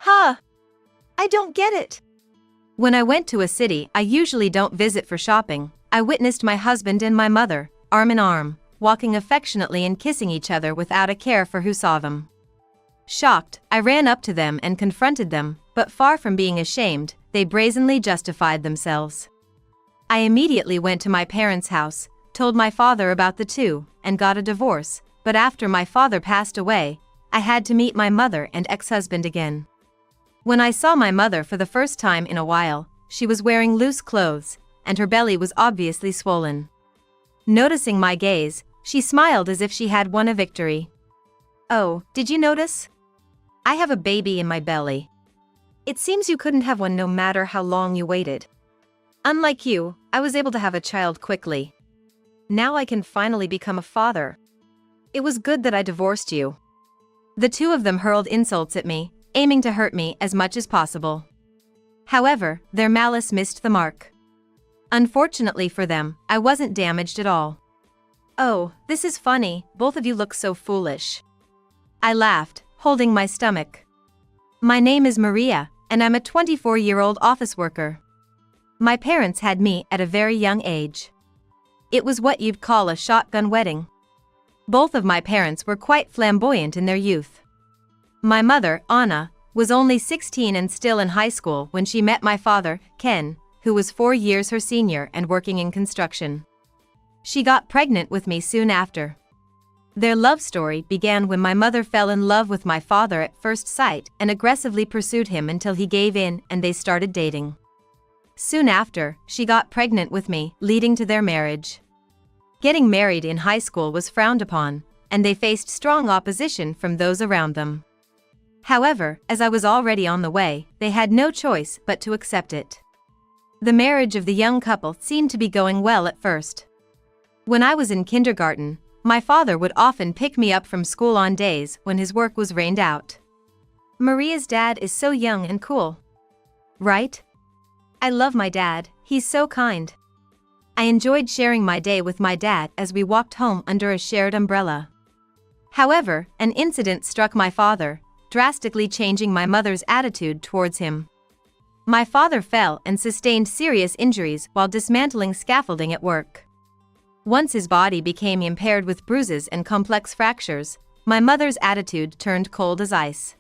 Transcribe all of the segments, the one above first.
I don't get it. When I went to a city I usually don't visit for shopping, I witnessed my husband and my mother, arm in arm, walking affectionately and kissing each other without a care for who saw them. Shocked, I ran up to them and confronted them, but far from being ashamed, they brazenly justified themselves. I immediately went to my parents' house, told my father about the two, and got a divorce, but after my father passed away, I had to meet my mother and ex-husband again. When I saw my mother for the first time in a while, she was wearing loose clothes, and her belly was obviously swollen. Noticing my gaze, she smiled as if she had won a victory. "Oh, did you notice? I have a baby in my belly. It seems you couldn't have one no matter how long you waited. Unlike you, I was able to have a child quickly. Now I can finally become a father. It was good that I divorced you." The two of them hurled insults at me, aiming to hurt me as much as possible. However, their malice missed the mark. Unfortunately for them, I wasn't damaged at all. "Oh, this is funny, both of you look so foolish." I laughed, holding my stomach. "My name is Maria, and I'm a 24-year-old office worker. My parents had me at a very young age. It was what you'd call a shotgun wedding. Both of my parents were quite flamboyant in their youth. My mother, Anna, was only 16 and still in high school when she met my father, Ken, who was 4 years her senior and working in construction. She got pregnant with me soon after. Their love story began when my mother fell in love with my father at first sight and aggressively pursued him until he gave in and they started dating. Soon after, she got pregnant with me, leading to their marriage. Getting married in high school was frowned upon, and they faced strong opposition from those around them. However, as I was already on the way, they had no choice but to accept it. The marriage of the young couple seemed to be going well at first. When I was in kindergarten, my father would often pick me up from school on days when his work was rained out. "Maria's dad is so young and cool. Right? I love my dad, he's so kind." I enjoyed sharing my day with my dad as we walked home under a shared umbrella. However, an incident struck my father, drastically changing my mother's attitude towards him. My father fell and sustained serious injuries while dismantling scaffolding at work. Once his body became impaired with bruises and complex fractures, my mother's attitude turned cold as ice.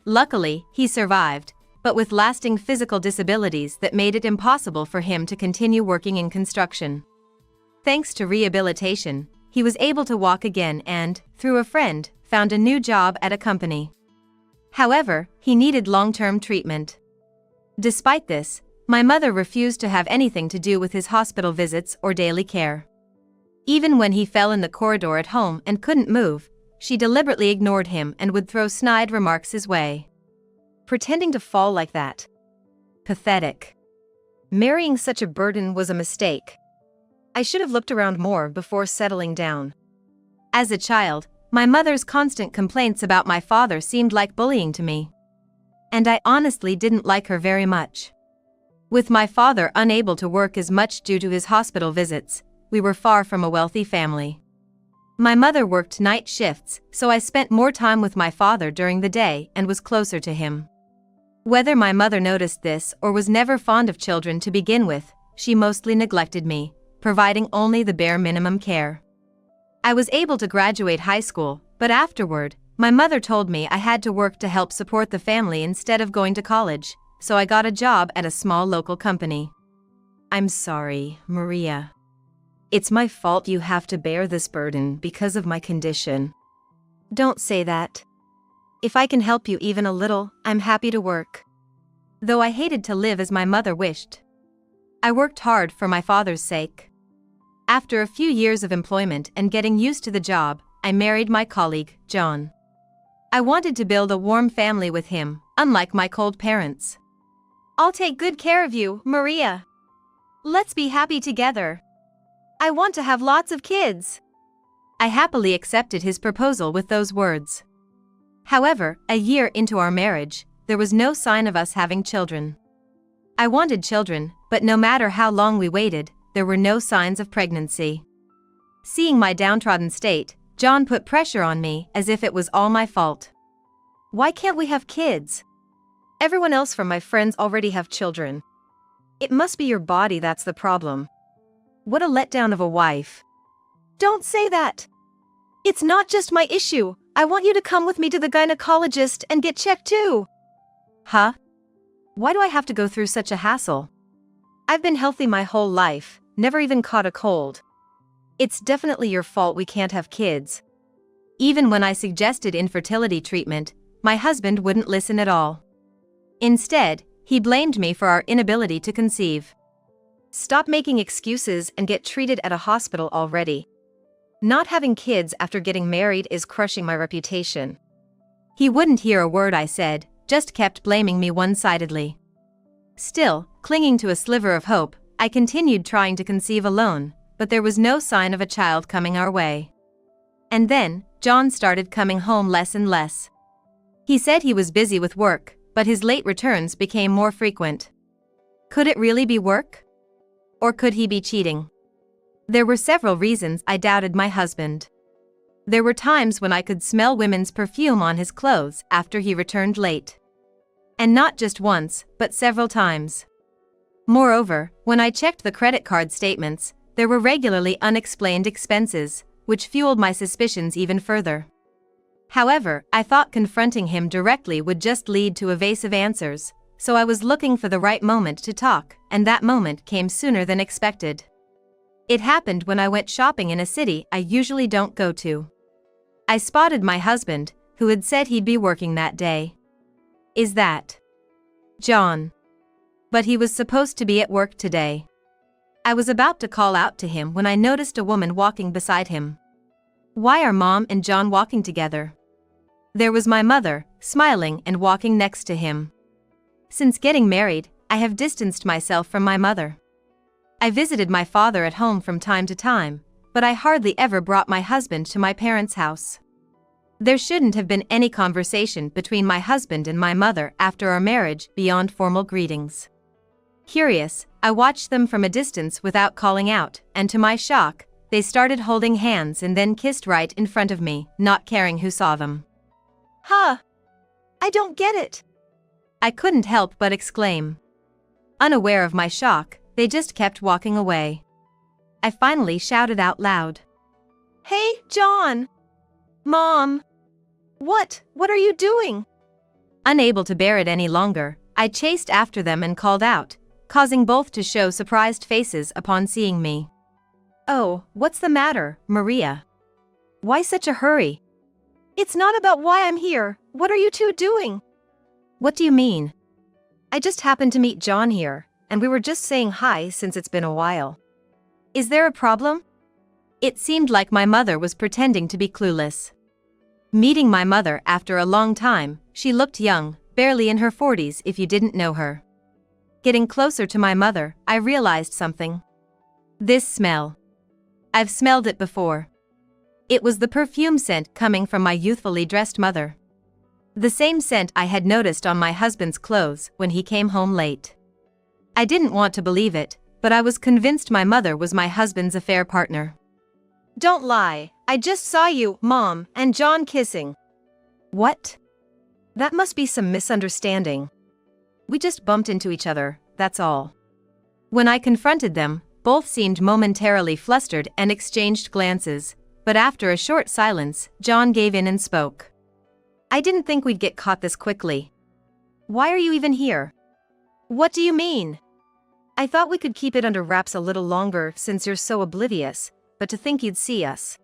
Luckily, he survived, but with lasting physical disabilities that made it impossible for him to continue working in construction. Thanks to rehabilitation, he was able to walk again and, through a friend, found a new job at a company. However, he needed long-term treatment. Despite this, my mother refused to have anything to do with his hospital visits or daily care. Even when he fell in the corridor at home and couldn't move, she deliberately ignored him and would throw snide remarks his way. Pretending to fall like that. Pathetic. Marrying such a burden was a mistake. I should have looked around more before settling down. As a child, my mother's constant complaints about my father seemed like bullying to me. And I honestly didn't like her very much. With my father unable to work as much due to his hospital visits, we were far from a wealthy family. My mother worked night shifts, so I spent more time with my father during the day and was closer to him. Whether my mother noticed this or was never fond of children to begin with, she mostly neglected me, providing only the bare minimum care. I was able to graduate high school, but afterward, my mother told me I had to work to help support the family instead of going to college, so I got a job at a small local company. "I'm sorry, Maria. It's my fault you have to bear this burden because of my condition." "Don't say that. If I can help you even a little, I'm happy to work." Though I hated to live as my mother wished. I worked hard for my father's sake. After a few years of employment and getting used to the job, I married my colleague, John. I wanted to build a warm family with him, unlike my cold parents. "I'll take good care of you, Maria. Let's be happy together. I want to have lots of kids." I happily accepted his proposal with those words. However, a year into our marriage, there was no sign of us having children. I wanted children, but no matter how long we waited, there were no signs of pregnancy. Seeing my downtrodden state, John put pressure on me as if it was all my fault. "Why can't we have kids? Everyone else from my friends already have children. It must be your body that's the problem. What a letdown of a wife. Don't say that. It's not just my issue. I want you to come with me to the gynecologist and get checked too. Huh? Why do I have to go through such a hassle? I've been healthy my whole life, never even caught a cold. It's definitely your fault we can't have kids. Even when I suggested infertility treatment, my husband wouldn't listen at all. Instead, he blamed me for our inability to conceive. Stop making excuses and get treated at a hospital already. Not having kids after getting married is crushing my reputation. He wouldn't hear a word I said, just kept blaming me one-sidedly. Still, clinging to a sliver of hope, I continued trying to conceive alone, but there was no sign of a child coming our way. And then, John started coming home less and less. He said he was busy with work, but his late returns became more frequent. Could it really be work? Or could he be cheating? There were several reasons I doubted my husband. There were times when I could smell women's perfume on his clothes after he returned late. And not just once, but several times. Moreover, when I checked the credit card statements, there were regularly unexplained expenses, which fueled my suspicions even further. However, I thought confronting him directly would just lead to evasive answers, so I was looking for the right moment to talk, and that moment came sooner than expected. It happened when I went shopping in a city I usually don't go to. I spotted my husband, who had said he'd be working that day. Is that John? But he was supposed to be at work today. I was about to call out to him when I noticed a woman walking beside him. Why are Mom and John walking together? There was my mother, smiling and walking next to him. Since getting married, I have distanced myself from my mother. I visited my father at home from time to time, but I hardly ever brought my husband to my parents' house. There shouldn't have been any conversation between my husband and my mother after our marriage beyond formal greetings. Curious, I watched them from a distance without calling out, and to my shock, they started holding hands and then kissed right in front of me, not caring who saw them. Huh? I don't get it. I couldn't help but exclaim. Unaware of my shock, they just kept walking away. I finally shouted out loud. Hey, John! Mom! What are you doing? Unable to bear it any longer, I chased after them and called out, causing both to show surprised faces upon seeing me. Oh, what's the matter, Maria? Why such a hurry? It's not about why I'm here. What are you two doing? What do you mean? I just happened to meet John here, and we were just saying hi since it's been a while. Is there a problem? It seemed like my mother was pretending to be clueless. Meeting my mother after a long time, she looked young, barely in her 40s if you didn't know her. Getting closer to my mother, I realized something. This smell. I've smelled it before. It was the perfume scent coming from my youthfully dressed mother. The same scent I had noticed on my husband's clothes when he came home late. I didn't want to believe it, but I was convinced my mother was my husband's affair partner. Don't lie, I just saw you, Mom, and John kissing. What? That must be some misunderstanding. We just bumped into each other, that's all. When I confronted them, both seemed momentarily flustered and exchanged glances, but after a short silence, John gave in and spoke. I didn't think we'd get caught this quickly. Why are you even here? What do you mean? I thought we could keep it under wraps a little longer since you're so oblivious, but to think you'd see us.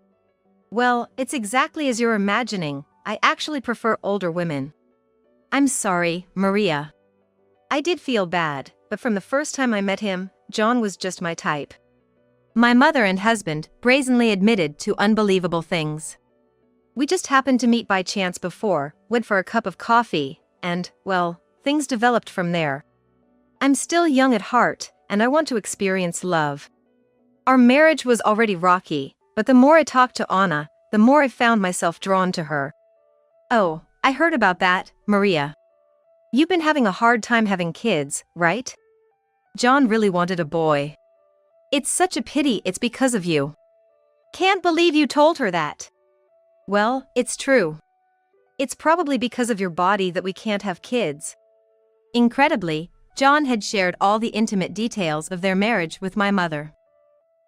Well, it's exactly as you're imagining. I actually prefer older women. I'm sorry, Maria. I did feel bad, but from the first time I met him, John was just my type. My mother and husband brazenly admitted to unbelievable things. We just happened to meet by chance before, went for a cup of coffee, and, well, things developed from there. I'm still young at heart, and I want to experience love. Our marriage was already rocky, but the more I talked to Anna, the more I found myself drawn to her. Oh, I heard about that, Maria. You've been having a hard time having kids, right? John really wanted a boy. It's such a pity it's because of you. Can't believe you told her that. Well, it's true. It's probably because of your body that we can't have kids. Incredibly, John had shared all the intimate details of their marriage with my mother.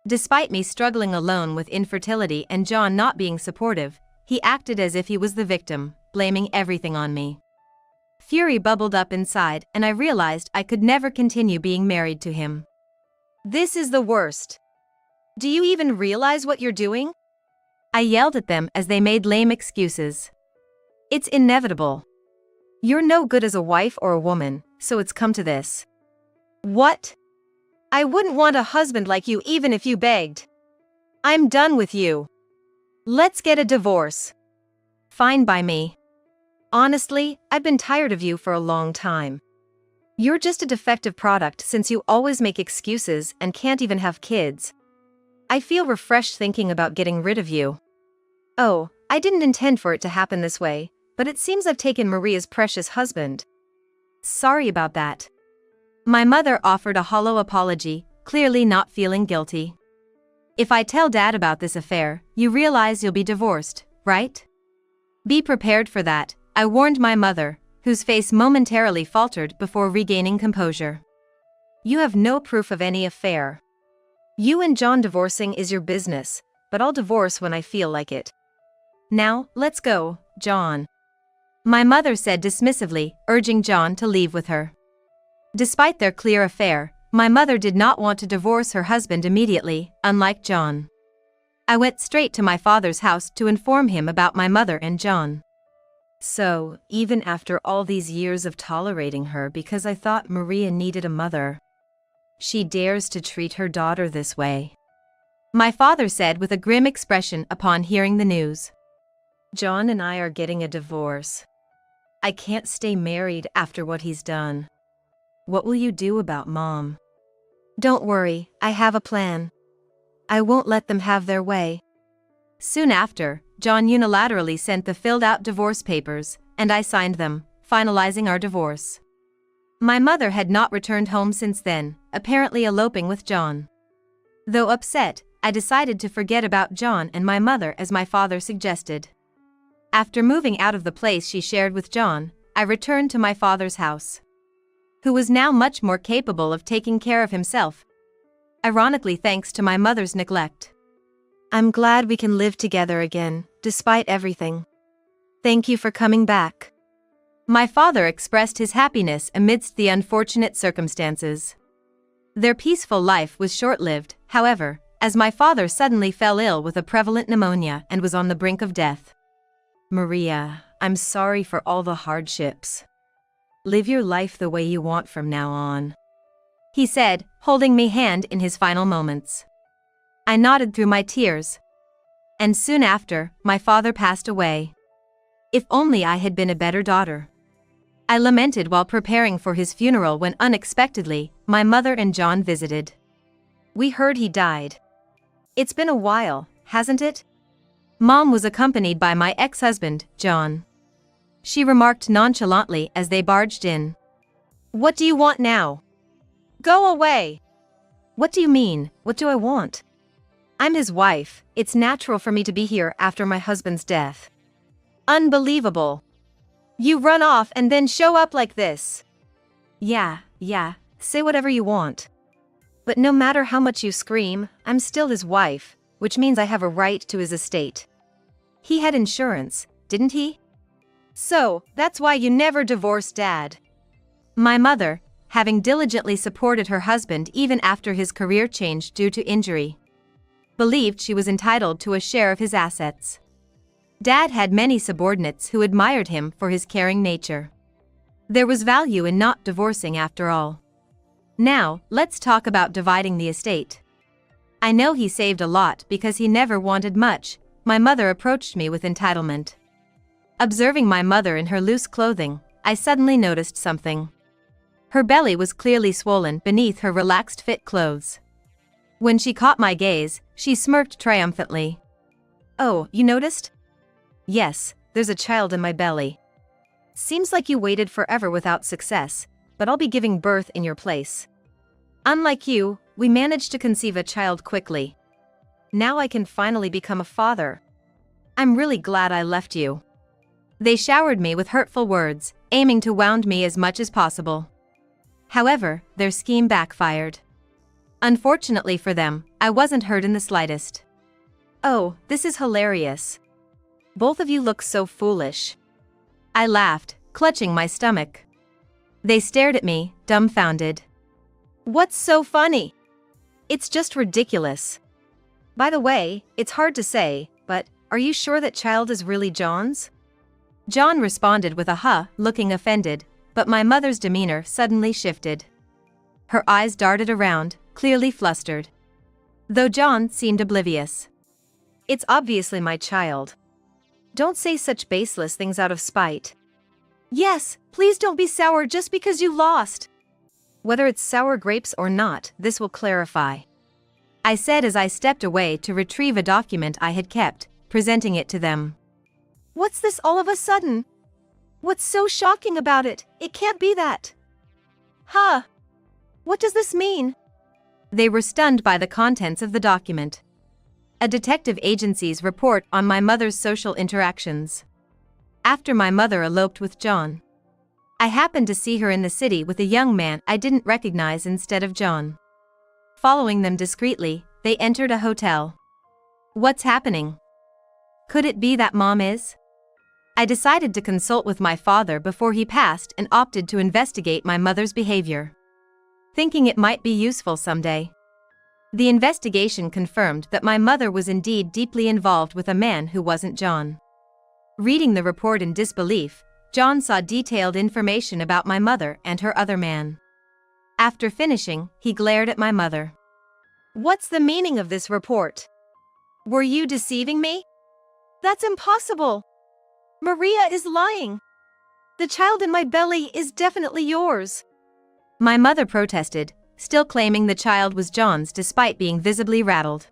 Despite me struggling alone with infertility and John not being supportive, he acted as if he was the victim, blaming everything on me. Fury bubbled up inside, and I realized I could never continue being married to him. "This is the worst. Do you even realize what you're doing?" I yelled at them as they made lame excuses. "It's inevitable. You're no good as a wife or a woman, so it's come to this." "What? I wouldn't want a husband like you even if you begged. I'm done with you. Let's get a divorce." "Fine by me. Honestly, I've been tired of you for a long time. You're just a defective product since you always make excuses and can't even have kids. I feel refreshed thinking about getting rid of you." "Oh, I didn't intend for it to happen this way, but it seems I've taken Maria's precious husband." "Sorry about that." My mother offered a hollow apology, clearly not feeling guilty. "If I tell Dad about this affair, you realize you'll be divorced, right? Be prepared for that," I warned my mother, whose face momentarily faltered before regaining composure. "You have no proof of any affair. You and John divorcing is your business, but I'll divorce when I feel like it. Now, let's go, John," my mother said dismissively, urging John to leave with her. Despite their clear affair, my mother did not want to divorce her husband immediately, unlike John. I went straight to my father's house to inform him about my mother and John. "So, even after all these years of tolerating her because I thought Maria needed a mother, she dares to treat her daughter this way," my father said with a grim expression upon hearing the news. "John and I are getting a divorce. I can't stay married after what he's done. What will you do about Mom?" "Don't worry, I have a plan. I won't let them have their way." Soon after, John unilaterally sent the filled-out divorce papers, and I signed them, finalizing our divorce. My mother had not returned home since then, apparently eloping with John. Though upset, I decided to forget about John and my mother as my father suggested. After moving out of the place she shared with John, I returned to my father's house, who was now much more capable of taking care of himself, ironically thanks to my mother's neglect. "I'm glad we can live together again, despite everything. Thank you for coming back." My father expressed his happiness amidst the unfortunate circumstances. Their peaceful life was short-lived, however, as my father suddenly fell ill with a prevalent pneumonia and was on the brink of death. "Maria, I'm sorry for all the hardships. Live your life the way you want from now on," he said, holding me hand in his final moments. I nodded through my tears. And soon after, my father passed away. If only I had been a better daughter. I lamented while preparing for his funeral when unexpectedly, my mother and John visited. "We heard he died. It's been a while, hasn't it?" Mom was accompanied by my ex-husband, John. She remarked nonchalantly as they barged in. "What do you want now? Go away." "What do you mean, what do I want? I'm his wife, it's natural for me to be here after my husband's death." "Unbelievable. You run off and then show up like this." Yeah, say whatever you want. But no matter how much you scream, I'm still his wife, which means I have a right to his estate. He had insurance, didn't he? So, that's why you never divorced Dad." My mother, having diligently supported her husband even after his career changed due to injury, believed she was entitled to a share of his assets. Dad had many subordinates who admired him for his caring nature. There was value in not divorcing after all. Now, let's talk about dividing the estate. I know he saved a lot because he never wanted much, my mother approached me with entitlement. Observing my mother in her loose clothing, I suddenly noticed something. Her belly was clearly swollen beneath her relaxed fit clothes. When she caught my gaze, she smirked triumphantly. "Oh, you noticed?" "Yes, there's a child in my belly. Seems like you waited forever without success, but I'll be giving birth in your place. Unlike you, we managed to conceive a child quickly. Now I can finally become a father. I'm really glad I left you." They showered me with hurtful words, aiming to wound me as much as possible. However, their scheme backfired. Unfortunately for them, I wasn't hurt in the slightest. "Oh, this is hilarious. Both of you look so foolish." I laughed, clutching my stomach. They stared at me, dumbfounded. "What's so funny?" "It's just ridiculous. By the way, it's hard to say, but are you sure that child is really John's?" John responded with a huh, looking offended, but my mother's demeanor suddenly shifted. Her eyes darted around, clearly flustered. Though John seemed oblivious. "It's obviously my child. Don't say such baseless things out of spite." "Yes, please don't be sour just because you lost." "Whether it's sour grapes or not, this will clarify," I said as I stepped away to retrieve a document I had kept, presenting it to them. "What's this all of a sudden? What's so shocking about it? It can't be that." "Huh? What does this mean?" They were stunned by the contents of the document. A detective agency's report on my mother's social interactions. After my mother eloped with John, I happened to see her in the city with a young man I didn't recognize instead of John. Following them discreetly, they entered a hotel. What's happening? Could it be that Mom is? I decided to consult with my father before he passed and opted to investigate my mother's behavior, thinking it might be useful someday. The investigation confirmed that my mother was indeed deeply involved with a man who wasn't John. Reading the report in disbelief, John saw detailed information about my mother and her other man. After finishing, he glared at my mother. "What's the meaning of this report? Were you deceiving me? That's impossible. Maria is lying. The child in my belly is definitely yours." My mother protested, still claiming the child was John's despite being visibly rattled.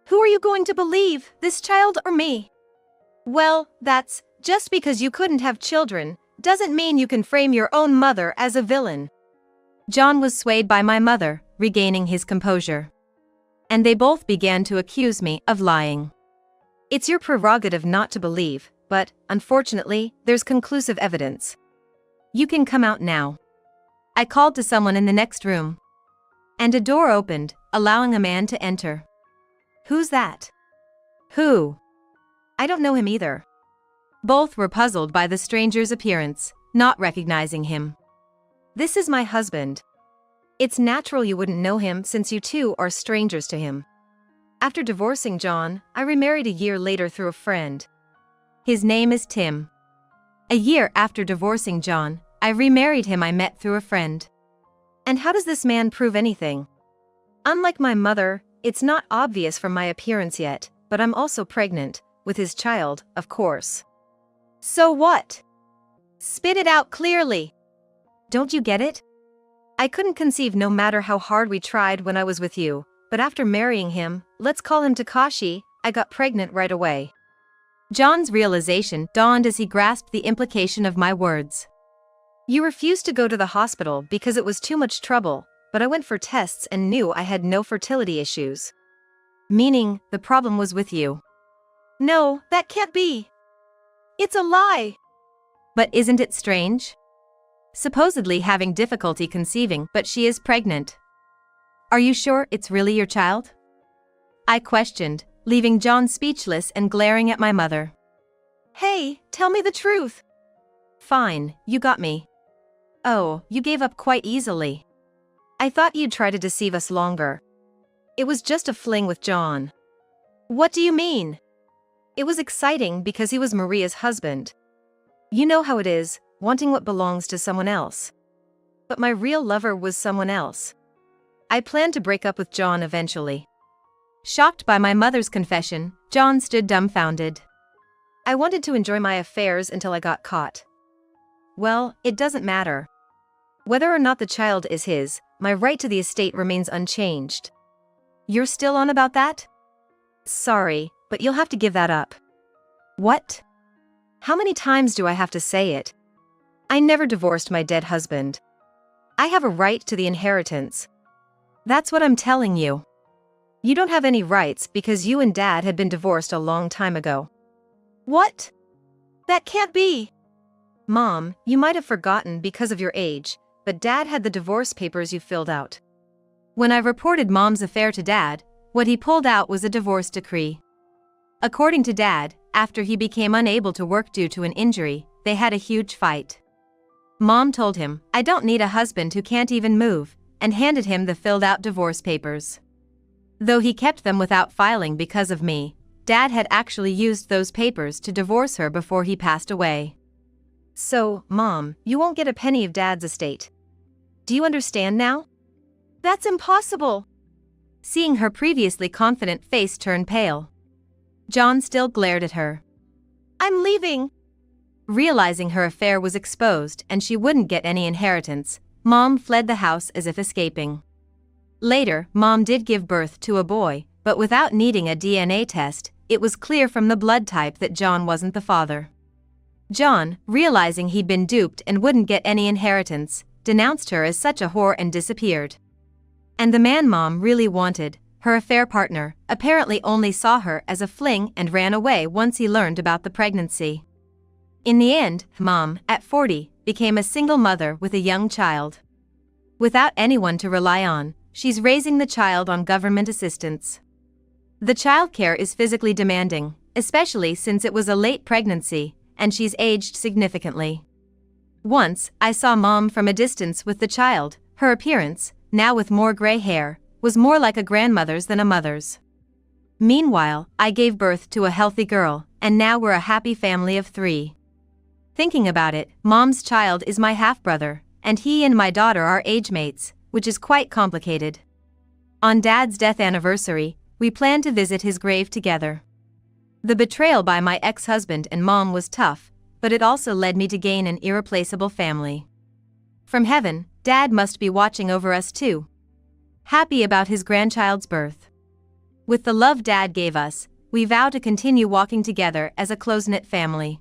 "Who are you going to believe, this child or me?" "Well, that's, just because you couldn't have children, doesn't mean you can frame your own mother as a villain." John was swayed by my mother, regaining his composure. And they both began to accuse me of lying. "It's your prerogative not to believe, but, unfortunately, there's conclusive evidence. You can come out now." I called to someone in the next room. And a door opened, allowing a man to enter. "Who's that?" "Who?" "I don't know him either." Both were puzzled by the stranger's appearance, not recognizing him. "This is my husband. It's natural you wouldn't know him since you two are strangers to him. After divorcing John, I remarried a year later through a friend. His name is Tim. A year after divorcing John, I remarried him I met through a friend. And how does this man prove anything? Unlike my mother, it's not obvious from my appearance yet, but I'm also pregnant, with his child, of course." "So what? Spit it out clearly. Don't you get it? I couldn't conceive no matter how hard we tried when I was with you, but after marrying him, let's call him Takashi, I got pregnant right away." John's realization dawned as he grasped the implication of my words. "You refused to go to the hospital because it was too much trouble, but I went for tests and knew I had no fertility issues. Meaning, the problem was with you." "No, that can't be. It's a lie." "But isn't it strange? Supposedly having difficulty conceiving, but she is pregnant. Are you sure it's really your child?" I questioned, leaving John speechless and glaring at my mother. "Hey, tell me the truth." "Fine, you got me." "Oh, you gave up quite easily. I thought you'd try to deceive us longer." "It was just a fling with John." "What do you mean?" "It was exciting because he was Maria's husband. You know how it is, wanting what belongs to someone else. But my real lover was someone else. I planned to break up with John eventually." Shocked by my mother's confession, John stood dumbfounded. "I wanted to enjoy my affairs until I got caught." "Well, it doesn't matter. Whether or not the child is his, my right to the estate remains unchanged." "You're still on about that?" "Sorry, but you'll have to give that up." "What? How many times do I have to say it? I never divorced my dead husband. I have a right to the inheritance." "That's what I'm telling you. You don't have any rights because you and Dad had been divorced a long time ago." "What? That can't be." "Mom, you might have forgotten because of your age, but Dad had the divorce papers you filled out. When I reported Mom's affair to Dad, what he pulled out was a divorce decree. According to Dad, after he became unable to work due to an injury, they had a huge fight. Mom told him, "I don't need a husband who can't even move," and handed him the filled-out divorce papers. Though he kept them without filing because of me, Dad had actually used those papers to divorce her before he passed away. So, Mom, you won't get a penny of Dad's estate. Do you understand now? That's impossible. Seeing her previously confident face turn pale, John still glared at her. I'm leaving. Realizing her affair was exposed and she wouldn't get any inheritance, Mom fled the house as if escaping. Later, Mom did give birth to a boy, but without needing a DNA test, it was clear from the blood type that John wasn't the father. John, realizing he'd been duped and wouldn't get any inheritance, denounced her as such a whore and disappeared. And the man Mom really wanted, her affair partner, apparently only saw her as a fling and ran away once he learned about the pregnancy. In the end, Mom, at 40, became a single mother with a young child. Without anyone to rely on, she's raising the child on government assistance. The childcare is physically demanding, especially since it was a late pregnancy, and she's aged significantly. Once, I saw Mom from a distance with the child. Her appearance, now with more gray hair, was more like a grandmother's than a mother's. Meanwhile, I gave birth to a healthy girl, and now we're a happy family of 3. Thinking about it, Mom's child is my half-brother, and he and my daughter are age mates, which is quite complicated. On Dad's death anniversary, we planned to visit his grave together. The betrayal by my ex-husband and Mom was tough, but it also led me to gain an irreplaceable family. From heaven, Dad must be watching over us too. Happy about his grandchild's birth. With the love Dad gave us, we vow to continue walking together as a close-knit family.